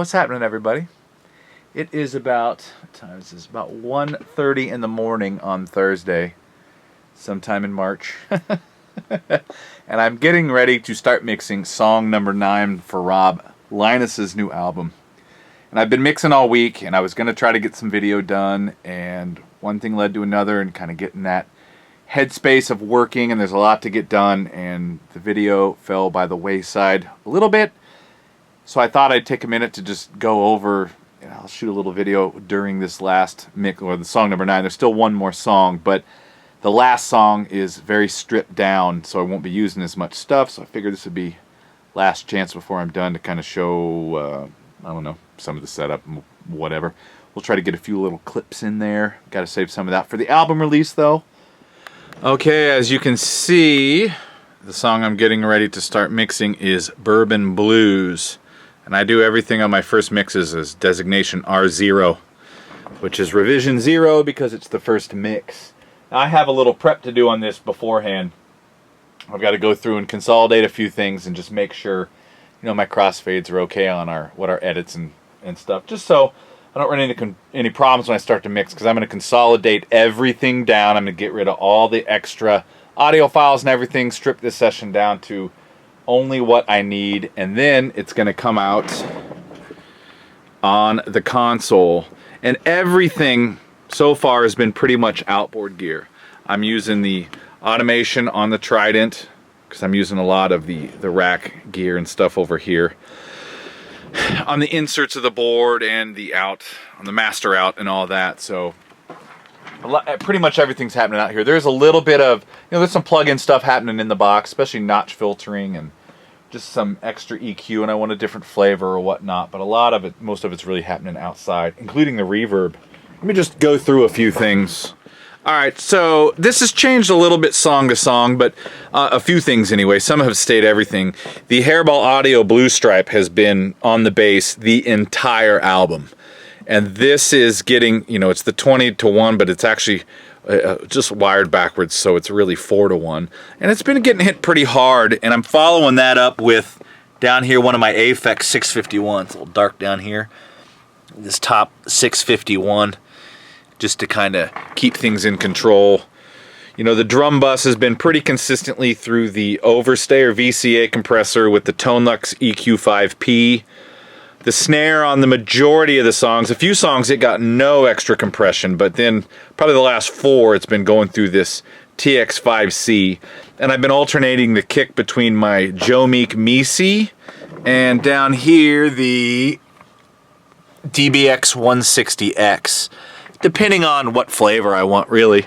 What's happening, everybody? It is about, what time is this? About 1:30 in the morning on Thursday, sometime in March. And I'm getting ready to start mixing song number 9 for Rob Leines' new album. And I've been mixing all week, and I was going to try to get some video done, and one thing led to another, and kind of getting that headspace of working, and there's a lot to get done, and the video fell by the wayside a little bit. So I thought I'd take a minute to just go over, and I'll shoot a little video during this last mix, or the song number 9. There's still one more song, but the last song is very stripped down, so I won't be using as much stuff, so I figured this would be last chance before I'm done to kind of show, I don't know, some of the setup, whatever. We'll try to get a few little clips in there. Got to save some of that for the album release, though. Okay, as you can see, the song I'm getting ready to start mixing is Bourbon Blues. And I do everything on my first mixes as designation R0, which is revision 0 because it's the first mix. Now, I have a little prep to do on this beforehand. I've got to go through and consolidate a few things and just make sure, you know, my crossfades are okay on our edits and stuff, just so I don't run into any problems when I start to mix, because I'm going to consolidate everything down. I'm going to get rid of all the extra audio files and everything, strip this session down to only what I need, and then it's going to come out on the console. And everything so far has been pretty much outboard gear. I'm using the automation on the Trident because I'm using a lot of the rack gear and stuff over here on the inserts of the board and the out on the master out and all that. So pretty much everything's happening out here. There's a little bit of, there's some plug-in stuff happening in the box, especially notch filtering and just some extra EQ, and I want a different flavor or whatnot, but a lot of it, most of it's really happening outside, including the reverb. Let me just go through a few things. Alright, so this has changed a little bit song to song, but a few things anyway. Some have stayed everything. The Hairball Audio Blue Stripe has been on the bass the entire album. And this is getting, it's the 20-to-1, but it's actually just wired backwards, so it's really 4-to-1. And it's been getting hit pretty hard, and I'm following that up with, down here, one of my Affect 651. It's a little dark down here. This top 651, just to kind of keep things in control. The drum bus has been pretty consistently through the Overstayer VCA compressor with the Tonelux EQ5P. The snare on the majority of the songs, a few songs it got no extra compression, but then probably the last 4 it's been going through this TX5C. And I've been alternating the kick between my Joe Meek Misi and down here the DBX 160X, depending on what flavor I want, really.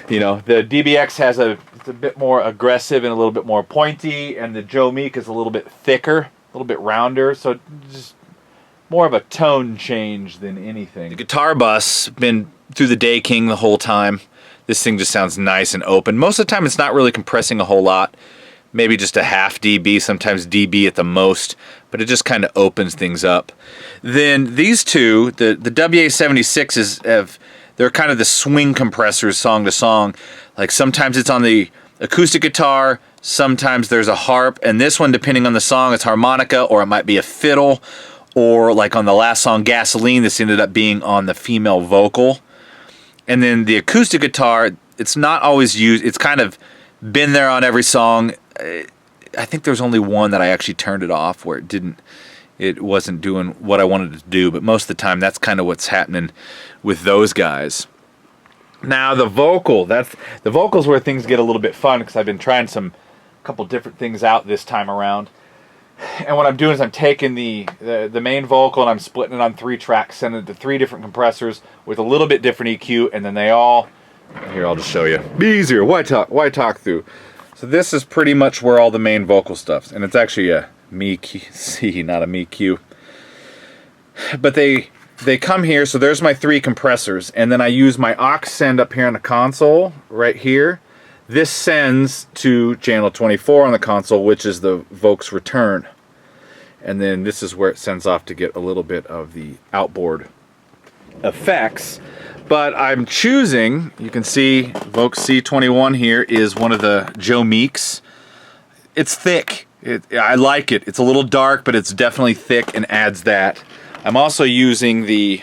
The DBX has it's a bit more aggressive and a little bit more pointy, and the Joe Meek is a little bit thicker, a little bit rounder, so just more of a tone change than anything. The guitar bus, been through the Daking the whole time. This thing just sounds nice and open. Most of the time it's not really compressing a whole lot, maybe just a half dB, sometimes dB at the most, but it just kind of opens things up. Then these two, the WA-76s, they're kind of the swing compressors song to song. Like sometimes it's on the acoustic guitar, sometimes there's a harp, and this one, depending on the song, it's harmonica, or it might be a fiddle, or like on the last song, Gasoline, this ended up being on the female vocal. And then the acoustic guitar, it's not always used, it's kind of been there on every song. I think there's only one that I actually turned it off where it wasn't doing what I wanted it to do, but most of the time that's kind of what's happening with those guys. Now the vocal's where things get a little bit fun, because I've been trying a couple different things out this time around. And what I'm doing is I'm taking the main vocal and I'm splitting it on 3 tracks, sending it to 3 different compressors with a little bit different EQ, and then they all, here I'll just show you. Be easier, why talk through? So this is pretty much where all the main vocal stuff's, and it's actually a Me C, not a Me Q. But they come here, so there's my 3 compressors, and then I use my aux send up here on the console, right here. This sends to channel 24 on the console, which is the Vox return. And then this is where it sends off to get a little bit of the outboard effects. But I'm choosing, you can see Vox C21 here is one of the Joe Meeks. It's thick. I like it. It's a little dark, but it's definitely thick and adds that. I'm also using the...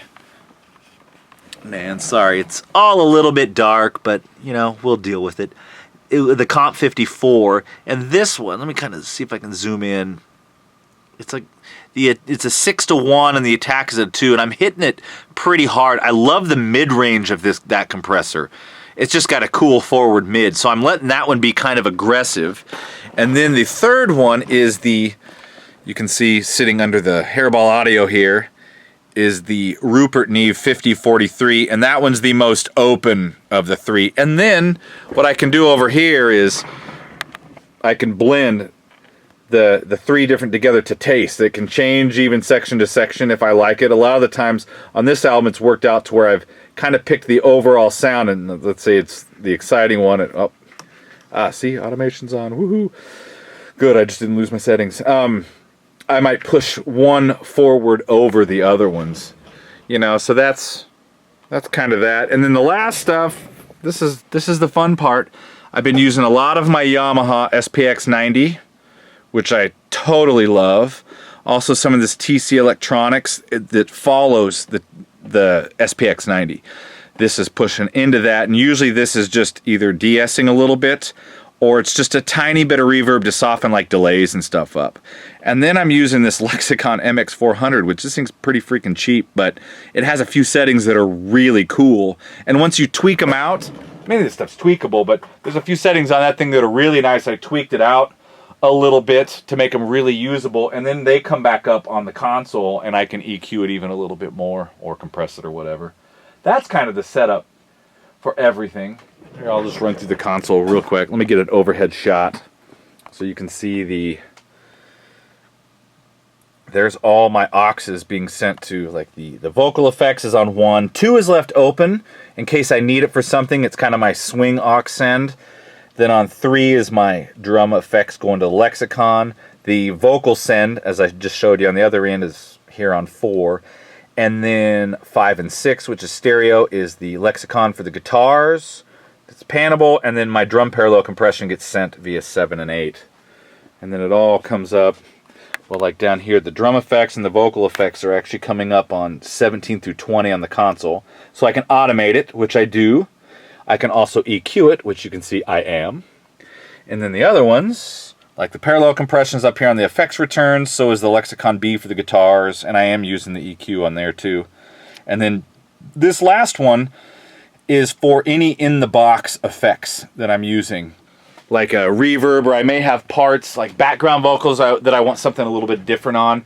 Man, sorry, it's all a little bit dark, but, you know, we'll deal with it. The Comp 54, and this one, let me kind of see if I can zoom in. It's like, it's a 6-to-1 and the attack is a 2, and I'm hitting it pretty hard. I love the mid-range of that compressor. It's just got a cool forward mid, so I'm letting that one be kind of aggressive. And then the third one is the, you can see sitting under the Hairball audio here, is the Rupert Neve 5043, and that one's the most open of the three. And then what I can do over here is I can blend the three different together to taste. It can change even section to section if I like it. A lot of the times on this album it's worked out to where I've kind of picked the overall sound, and let's say it's the exciting one. See, automation's on. Woohoo! Good, I just didn't lose my settings. I might push one forward over the other ones, you know. So that's kind of that. And then the last stuff. This is the fun part. I've been using a lot of my Yamaha SPX 90, which I totally love. Also, some of this TC Electronics that follows the SPX 90. This is pushing into that, and usually this is just either de-essing a little bit, or it's just a tiny bit of reverb to soften like delays and stuff up. And then I'm using this Lexicon MX400, which this thing's pretty freaking cheap, but it has a few settings that are really cool. And once you tweak them out, maybe this stuff's tweakable, but there's a few settings on that thing that are really nice. I tweaked it out a little bit to make them really usable, and then they come back up on the console, and I can EQ it even a little bit more, or compress it or whatever. That's kind of the setup for everything. Here, I'll just run through the console real quick. Let me get an overhead shot so you can see there's all my auxes being sent to, like the vocal effects is on 1. 2 is left open in case I need it for something. It's kind of my swing aux send. Then on 3 is my drum effects going to the Lexicon. The vocal send, as I just showed you on the other end, is here on 4. And then 5 and 6, which is stereo, is the Lexicon for the guitars. It's panable, and then my drum parallel compression gets sent via 7 and 8. And then it all comes up, well, like down here, the drum effects and the vocal effects are actually coming up on 17 through 20 on the console. So I can automate it, which I do. I can also EQ it, which you can see I am. And then the other ones, like the parallel compression is up here on the effects returns, so is the Lexicon B for the guitars, and I am using the EQ on there too. And then this last one is for any in-the-box effects that I'm using. Like a reverb, or I may have parts like background vocals that I want something a little bit different on.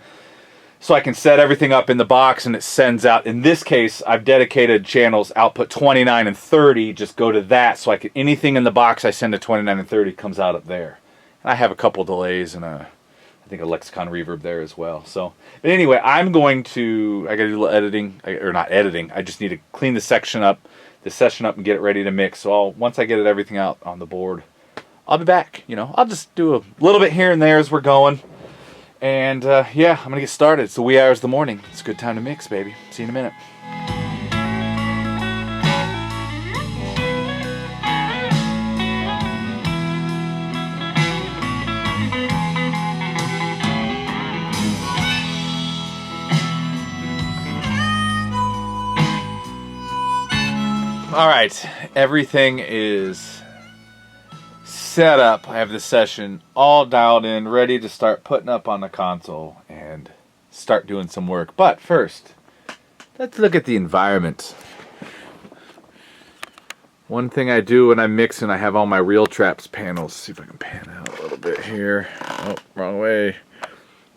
So I can set everything up in the box and it sends out. In this case, I've dedicated channels output 29 and 30, just go to that, so anything in the box I send to 29 and 30 comes out up there. And I have a couple delays and I think a Lexicon reverb there as well. So, but anyway, I gotta do a little editing, or not editing, I just need to clean the session up and get it ready to mix. So once I get everything out on the board, I'll be back. You know, I'll just do a little bit here and there as we're going. And yeah, I'm gonna get started. It's the wee hours of the morning. It's a good time to mix, baby. See you in a minute. All right, everything is set up. I have the session all dialed in, ready to start putting up on the console and start doing some work. But first, let's look at the environment. One thing I do when I'm mixing, I have all my Real Traps panels. See if I can pan out a little bit here. Oh, wrong way.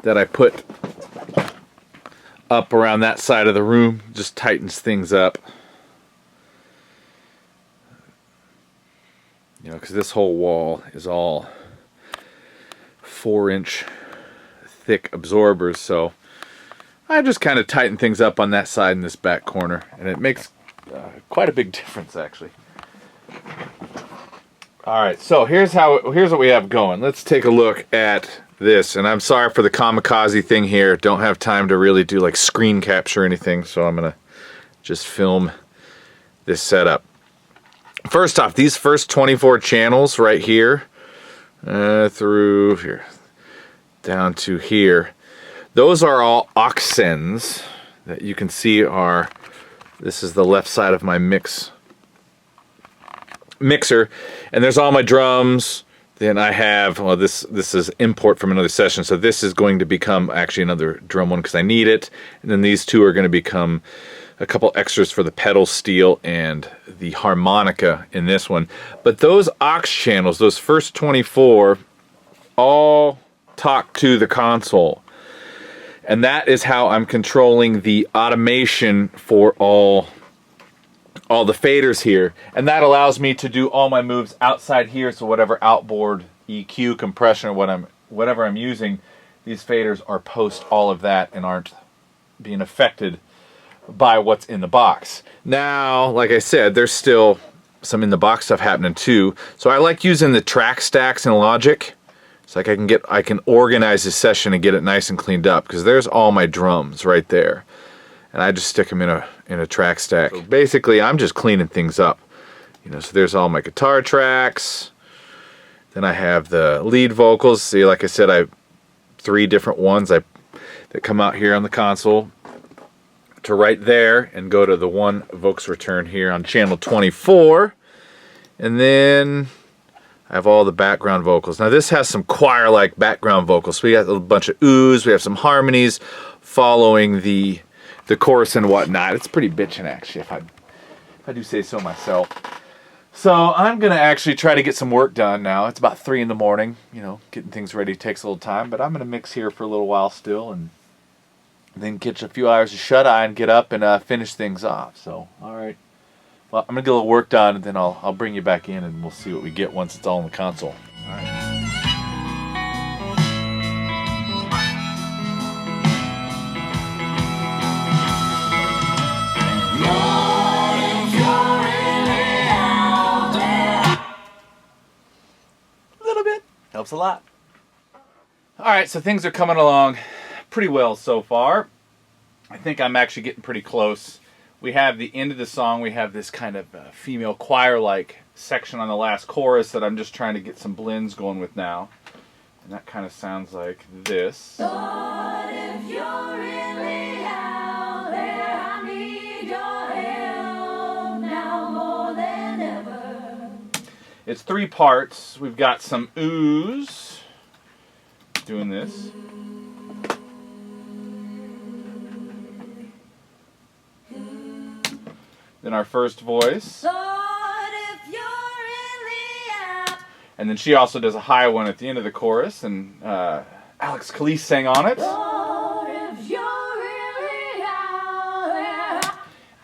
That I put up around that side of the room. Just tightens things up. You know, because this whole wall is all 4-inch thick absorbers, so I just kind of tighten things up on that side and this back corner, and it makes quite a big difference, actually. All right, so here's what we have going. Let's take a look at this, and I'm sorry for the kamikaze thing here. Don't have time to really do like screen capture or anything, so I'm gonna just film this setup. First off, these first 24 channels right here, through here, down to here. Those are all aux that you can see are, this is the left side of my mixer, and there's all my drums. Then I have, well, this is import from another session, so this is going to become actually another drum one because I need it. And then these two are going to become a couple extras for the pedal steel and the harmonica in this one. But those aux channels, those first 24, all talk to the console. And that is how I'm controlling the automation for all the faders here, and that allows me to do all my moves outside here. So whatever outboard EQ, compression, or whatever I'm using, these faders are post all of that and aren't being affected by what's in the box. Now, like I said, there's still some in the box stuff happening too. So I like using the track stacks in Logic. It's like I can organize this session and get it nice and cleaned up, because there's all my drums right there. And I just stick them in a track stack. So basically, I'm just cleaning things up. You know, so there's all my guitar tracks. Then I have the lead vocals. See, like I said, I have 3 different ones that come out here on the console to right there and go to the one Vox return here on channel 24. And then I have all the background vocals. Now this has some choir-like background vocals. So we got a bunch of oohs. We have some harmonies following the chorus and whatnot. It's pretty bitchin' actually, if I do say so myself. So I'm gonna actually try to get some work done now. It's about 3 in the morning. You know, getting things ready takes a little time, but I'm gonna mix here for a little while still, and then catch a few hours of shut-eye and get up and finish things off. So, all right. Well, I'm gonna get a little work done, and then I'll bring you back in, and we'll see what we get once it's all in the console. All right. Helps a lot. Alright, so things are coming along pretty well so far. I think I'm actually getting pretty close. We have the end of the song. We have this kind of female choir-like section on the last chorus that I'm just trying to get some blends going with now. And that kind of sounds like this. Lord, if you're really out there, I need your help now more than ever. It's 3 parts. We've got some oohs doing this. Then our first voice. Lord, if you're really out. And then she also does a high one at the end of the chorus, and Alexx Calise sang on it. Lord, if you're really out there.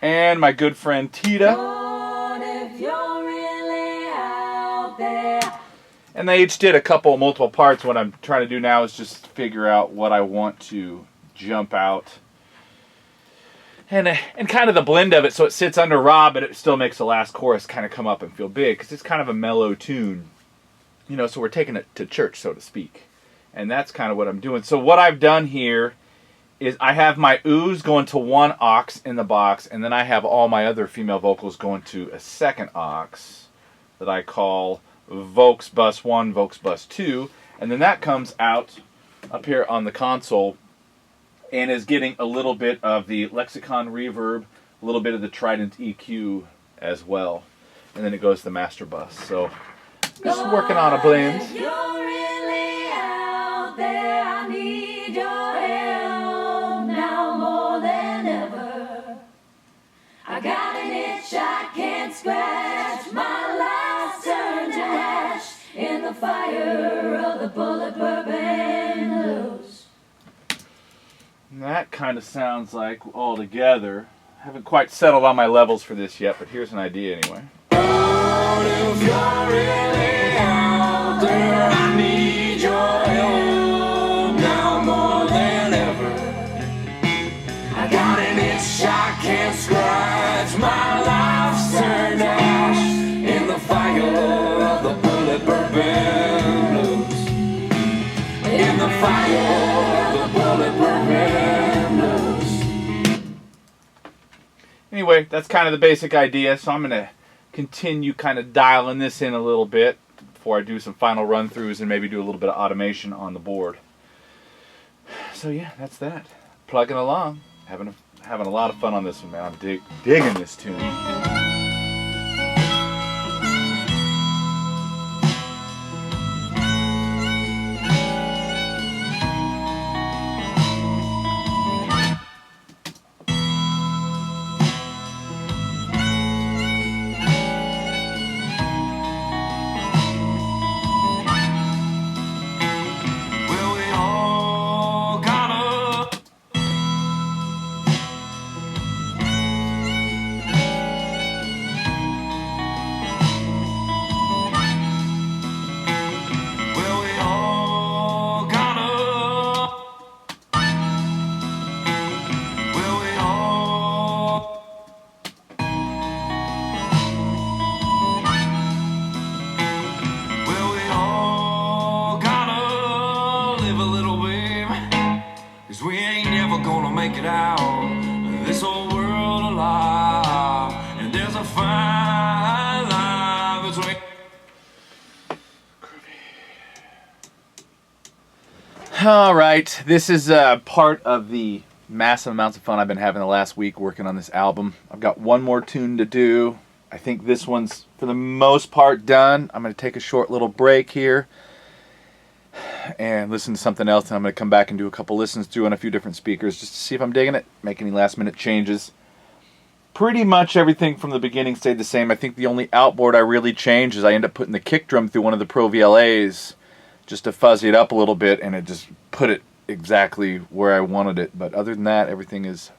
And my good friend Tita. Lord, if you're really out there. And they each did multiple parts. What I'm trying to do now is just figure out what I want to jump out. And kind of the blend of it, so it sits under Rob, but it still makes the last chorus kind of come up and feel big, because it's kind of a mellow tune. You know, so we're taking it to church, so to speak. And that's kind of what I'm doing. So what I've done here is I have my oohs going to one aux in the box, and then I have all my other female vocals going to a second aux that I call Vox Bus 1, Vox Bus 2, and then that comes out up here on the console and is getting a little bit of the Lexicon reverb, a little bit of the Trident EQ as well, and then it goes to the master bus. So just working on a blend. If you're really out there, I need your help now more than ever. I got an itch I can't scratch, my life's turned to ash in the fire of the bullet Bourbon Blues. And that kind of sounds like all together. I haven't quite settled on my levels for this yet, but here's an idea anyway. Lord, if you're really out there, I need your help now more than ever. I got an itch I can't scratch, my life's turned to ash in the fire of the bullet Bourbon Blues. In the fire of the bullet Bourbon Blues. Anyway, that's kind of the basic idea, so I'm going to continue kind of dialing this in a little bit before I do some final run-throughs and maybe do a little bit of automation on the board. So yeah, that's that. Plugging along, having a lot of fun on this one, man. I'm digging this tune. All right, this is part of the massive amounts of fun I've been having the last week working on this album. I've got one more tune to do. I think this one's, for the most part, done. I'm going to take a short little break here and listen to something else, and I'm going to come back and do a couple listens through on a few different speakers just to see if I'm digging it, make any last-minute changes. Pretty much everything from the beginning stayed the same. I think the only outboard I really changed is I ended up putting the kick drum through one of the Pro VLAs just to fuzzy it up a little bit, and it just put it exactly where I wanted it. But other than that, everything is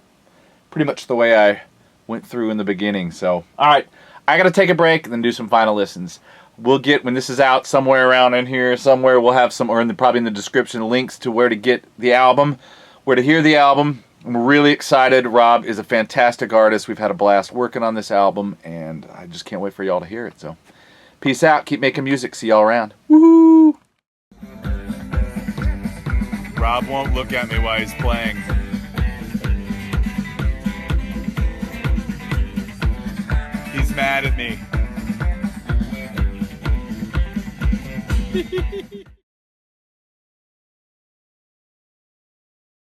pretty much the way I went through in the beginning. So, all right, I got to take a break and then do some final listens. We'll get, when this is out, somewhere around in here, somewhere we'll have some, or probably in the description, links to where to get the album, where to hear the album. I'm really excited. Rob is a fantastic artist. We've had a blast working on this album, and I just can't wait for y'all to hear it. So, peace out. Keep making music. See y'all around. Woohoo! Rob won't look at me while he's playing. He's mad at me.